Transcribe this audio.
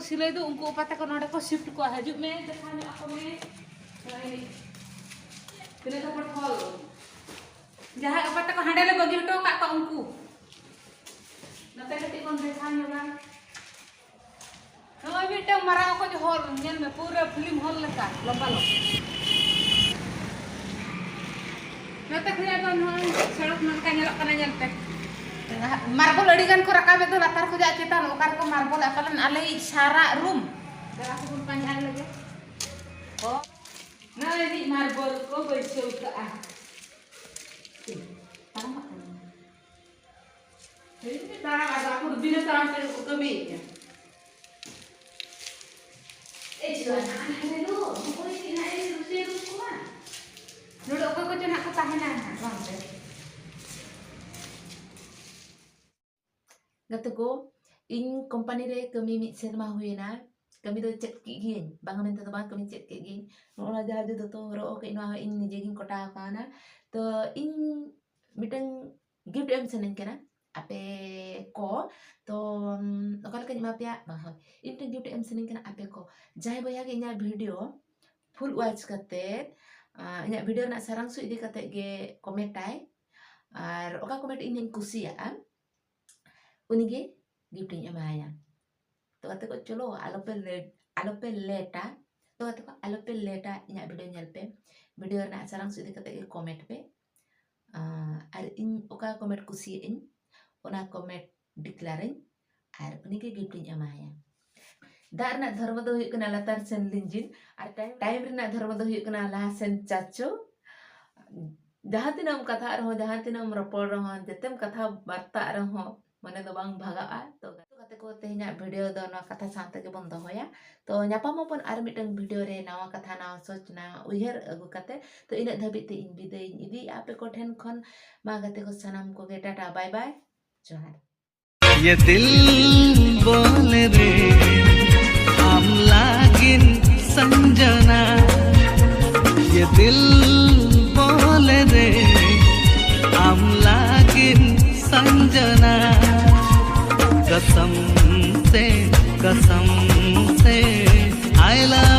Silai tu ungu pata ko nada ko shift ko hajuk me dekhane ako me tine ka pathol jaha pata ko handale bagi hto ka ko unku nate kati kon dekhane ba no beta mara ko jo hall nyel me pura film hall leka lomba lo nate khaya kon sadak man ka nyelok kana nyelte marble adi kan ko rakam itu latar ko ja kita lokar ko marble apalan alai sara room dara ko pun panjang lagi oh nah ini marble ko baisau ka ah ini tarang ada aku dibina tarang ko kami ya jual ana lu ko ini na ini rusi ko ma nodok ko jana ko tahanan bang Gata ko in company re kami mit serma huena kami do cek gin bang men to bang kami cek gin no ja ju to ro ke no in nije gin kota kana to in mitang gift em senen kana ape ko to okal kan ma pya bang in te gift em senen kana ape ko jai boya ge nya video full watch kate nya video na sarang su idi kate ge komentai ar oka comment in kusia unige gift nya maya to kata ko cholo alope leta to kata ko alope leta nya video nyalpe video na sarang sudi kata ke comment pe ar in oka comment kusi in ona comment declare ar unige gift nya maya dar na dharma do hu kana latar sen linjin ar time rena dharma do hu kana la sen chacho jahatinam katha raho jahatinam ropor raho jetem katha barta raho mana do bang bhaga to kate ko tehnya video do na katha sante ke bon dohoya to nyapama pon ar mitang video re nawa katha na sochna uher agu kate to ina dhabit te in bidai idi ape ko then khon ma gate ko sanam ko ge tata bye bye johar ye dil bole re am lagin sanjana ye dil bole re am lagin Sanjana कसम से I love